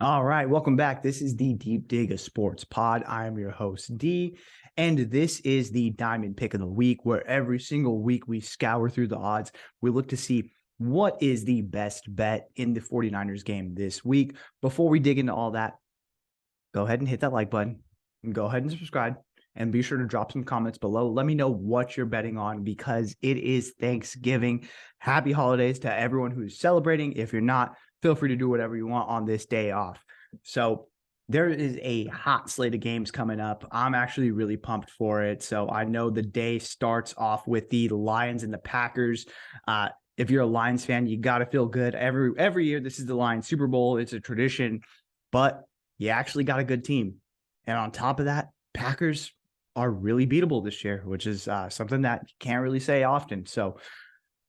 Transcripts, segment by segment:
All right, welcome back. This is the Deep Dig of Sports Pod. I am your host, D, and this is the Diamond Pick of the Week, where every single week we scour through the odds. We look to see what is the best bet in the 49ers game this week. Before we dig into all that, go ahead and hit that like button, and go ahead and subscribe, and be sure to drop some comments below. Let me know what you're betting on because it is Thanksgiving. Happy holidays to everyone who's celebrating. If you're not, feel free to do whatever you want on this day off. So there is a hot slate of games coming up. I'm actually really pumped for it. So I know the day starts off with the Lions and the Packers. If you're a Lions fan, you got to feel good. Every year, this is the Lions Super Bowl. It's a tradition, but you actually got a good team. And on top of that, Packers are really beatable this year, which is something that you can't really say often. So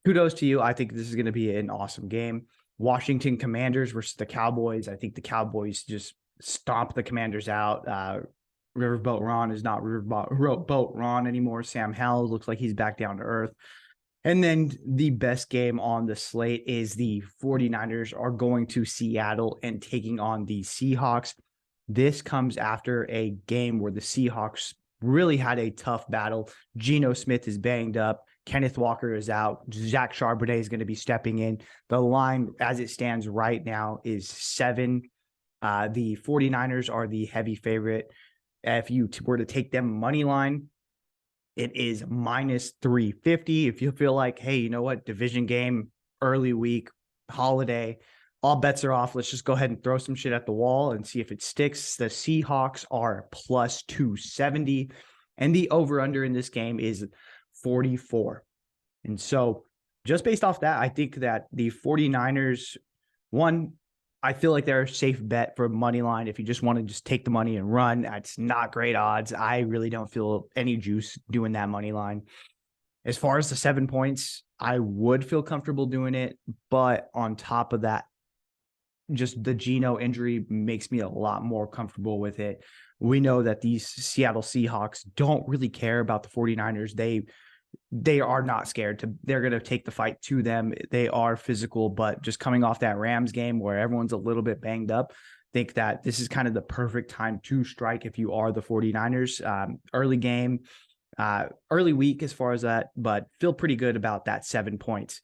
kudos to you. I think this is going to be an awesome game. Washington Commanders versus the Cowboys. I think the Cowboys just stomp the Commanders out. Riverboat Ron is not Riverboat Ron anymore. Sam Howell looks like he's back down to earth. And then the best game on the slate is the 49ers are going to Seattle and taking on the Seahawks. This comes after a game where the Seahawks really had a tough battle. Geno Smith is banged up. Kenneth Walker is out. Zach Charbonnet is going to be stepping in. The line, as it stands right now, is 7. The 49ers are the heavy favorite. If you were to take them money line, it is minus 350. If you feel like, hey, you know what, division game, early week, holiday, all bets are off. Let's just go ahead and throw some shit at the wall and see if it sticks. The Seahawks are plus 270, and the over-under in this game is 44. And so just based off that, I think that the 49ers, one, I feel like they're a safe bet for money line. If you just want to just take the money and run, it's not great odds. I really don't feel any juice doing that money line. As far as the 7 points, I would feel comfortable doing it. But on top of that, just the Geno injury makes me a lot more comfortable with it. We know that these Seattle Seahawks don't really care about the 49ers. They are not scared. They're going to take the fight to them. They are physical, but just coming off that Rams game where everyone's a little bit banged up, think that this is kind of the perfect time to strike if you are the 49ers. Early game, early week as far as that, but feel pretty good about that 7 points.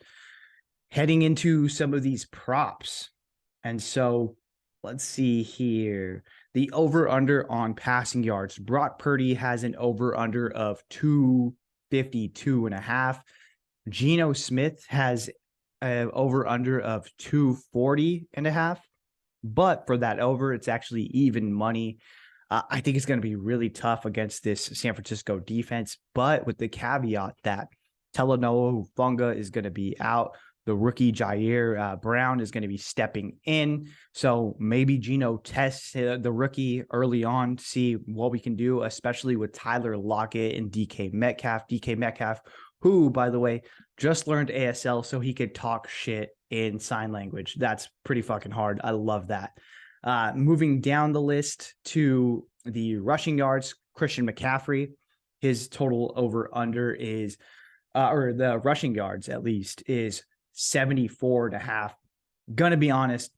Heading into some of these props. And so let's see here. The over-under on passing yards. Brock Purdy has an over-under of 252.5. Geno Smith has an over-under of 240.5. But for that over, it's actually even money. I think it's going to be really tough against this San Francisco defense, but with the caveat that Talanoa Hufanga is going to be out. The rookie Jair Brown is going to be stepping in. So maybe Geno tests the rookie early on to see what we can do, especially with Tyler Lockett and DK Metcalf. DK Metcalf, who, by the way, just learned ASL so he could talk shit in sign language. That's pretty fucking hard. I love that. Moving down the list to the rushing yards, Christian McCaffrey, his total over under is, or the rushing yards at least, is 74.5. Gonna be honest,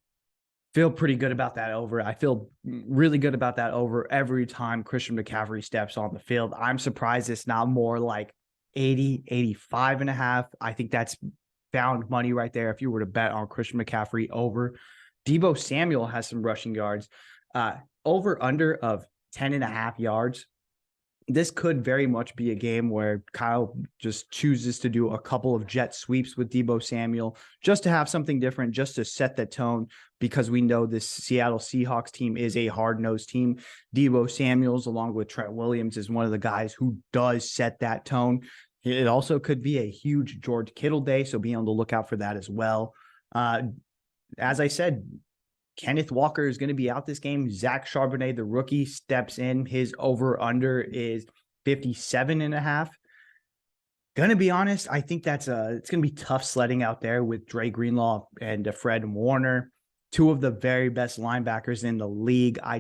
feel pretty good about that over. I feel really good about that over every time Christian McCaffrey steps on the field. I'm surprised it's not more like 80, 85.5. I think that's found money right there if you were to bet on Christian McCaffrey over. Deebo Samuel has some rushing yards. Over under of 10.5 yards. This could very much be a game where Kyle just chooses to do a couple of jet sweeps with Deebo Samuel just to have something different, just to set the tone, because we know this Seattle Seahawks team is a hard-nosed team. Deebo Samuels, along with Trent Williams, is one of the guys who does set that tone. It also could be a huge George Kittle day, so be on the lookout for that as well. As I said, Kenneth Walker is going to be out this game. Zach Charbonnet, the rookie, steps in. His over-under is 57.5. Going to be honest, I think it's going to be tough sledding out there with Dre Greenlaw and Fred Warner, two of the very best linebackers in the league. I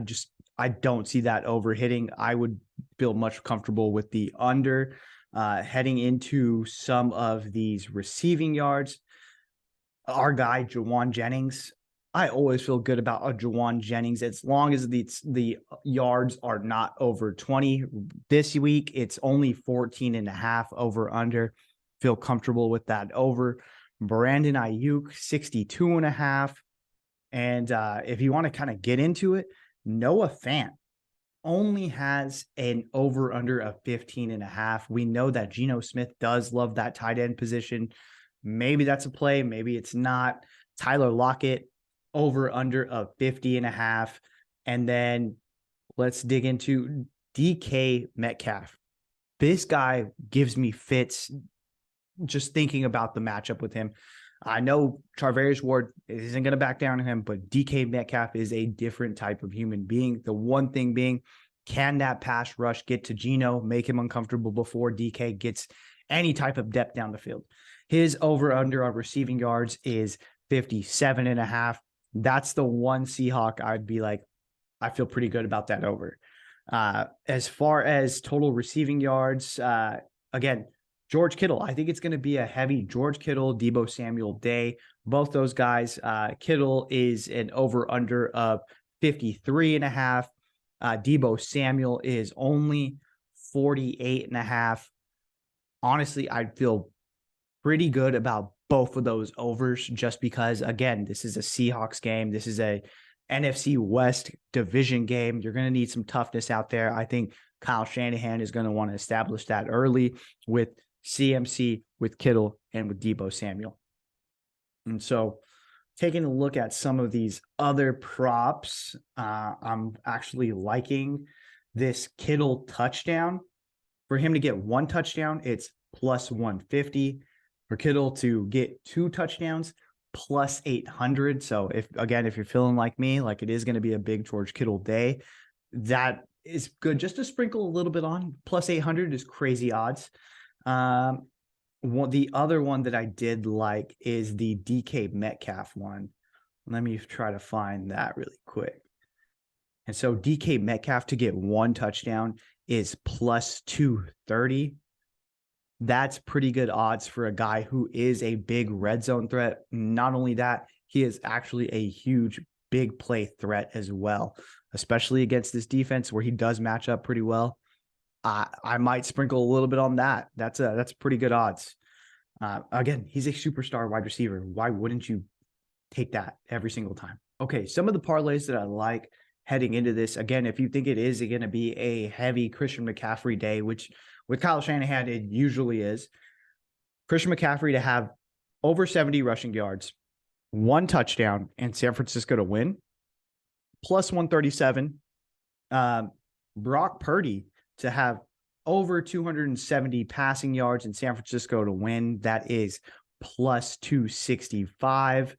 don't see that over hitting. I would feel much comfortable with the under. Heading into some of these receiving yards, our guy, Jawan Jennings, I always feel good about a Juwan Jennings as long as the yards are not over 20. This week, it's only 14.5 over under. Feel comfortable with that over. Brandon Ayuk, 62.5. And if you want to kind of get into it, Noah Fant only has an over under of 15.5. We know that Geno Smith does love that tight end position. Maybe that's a play. Maybe it's not. Tyler Lockett, over under of 50.5. And then let's dig into DK Metcalf. This guy gives me fits just thinking about the matchup with him. I know Charvarius Ward isn't going to back down to him, but DK Metcalf is a different type of human being. The one thing being, can that pass rush get to Geno, make him uncomfortable before DK gets any type of depth down the field? His over-under on receiving yards is 57.5. That's the one Seahawk I'd be like, I feel pretty good about that over. As far as total receiving yards, again, George Kittle, I think it's going to be a heavy George Kittle, Deebo Samuel day. Both those guys, Kittle is an over-under of 53.5. Deebo Samuel is only 48.5. Honestly, I'd feel pretty good about both of those overs just because, again, this is a Seahawks game. This is a NFC West division game. You're going to need some toughness out there. I think Kyle Shanahan is going to want to establish that early with CMC, with Kittle, and with Deebo Samuel. And so taking a look at some of these other props, I'm actually liking this Kittle touchdown. For him to get one touchdown, it's plus 150. For Kittle to get 2 touchdowns, plus 800. So if you're feeling like me, like it is going to be a big George Kittle day, that is good. Just to sprinkle a little bit on, plus 800 is crazy odds. The other one that I did like is the DK Metcalf one. Let me try to find that really quick. And so DK Metcalf to get 1 touchdown is plus 230. That's pretty good odds for a guy who is a big red zone threat. Not only that, he is actually a huge big play threat as well, especially against this defense where he does match up pretty well. I might sprinkle a little bit on that. That's pretty good odds. Again, he's a superstar wide receiver. Why wouldn't you take that every single time? Okay, some of the parlays that I like heading into this, again, if you think it is going to be a heavy Christian McCaffrey day, which with Kyle Shanahan, it usually is, Christian McCaffrey to have over 70 rushing yards, 1 touchdown, and San Francisco to win, plus 137. Brock Purdy to have over 270 passing yards in San Francisco to win. That is plus 265.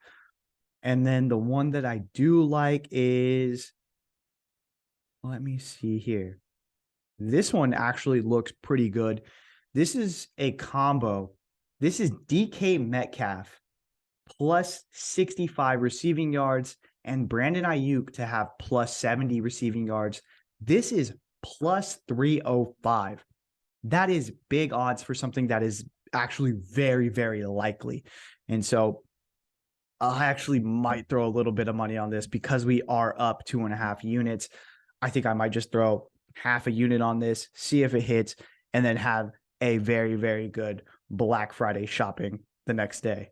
And then the one that I do like is, let me see here. This one actually looks pretty good. This is a combo. This is DK Metcalf plus 65 receiving yards and Brandon Ayuk to have plus 70 receiving yards. This is plus 305. That is big odds for something that is actually very, very likely. And so I actually might throw a little bit of money on this because we are up 2.5 units. I think I might just throw half a unit on this, see if it hits, and then have a very, very good Black Friday shopping the next day.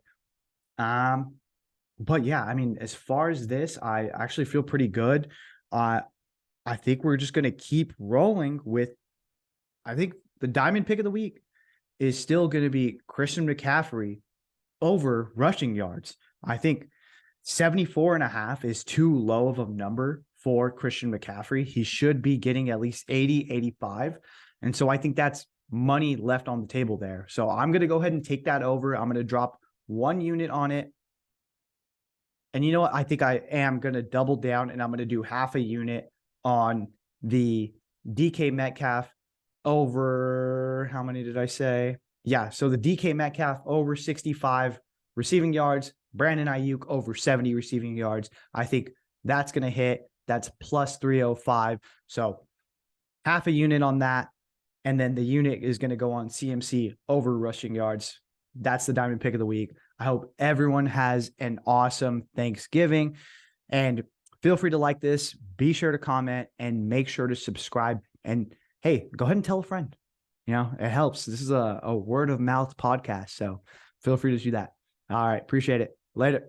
But yeah, I mean, as far as this, I actually feel pretty good. I think we're just going to keep rolling with, I think the diamond pick of the week is still going to be Christian McCaffrey over rushing yards. I think 74.5 is too low of a number for Christian McCaffrey. He should be getting at least 80, 85. And so I think that's money left on the table there. So I'm going to go ahead and take that over. I'm going to drop 1 unit on it. And you know what? I think I am going to double down and I'm going to do half a unit on the DK Metcalf over, how many did I say? Yeah, so the DK Metcalf over 65 receiving yards, Brandon Ayuk over 70 receiving yards. I think that's going to hit. That's plus 305. So half a unit on that. And then the unit is going to go on CMC over rushing yards. that's the Diamond Pick of the Week. I hope everyone has an awesome Thanksgiving, and feel free to like this. Be sure to comment and make sure to subscribe. And hey, go ahead and tell a friend. It helps. This is a word of mouth podcast. So feel free to do that. All right. Appreciate it. Later.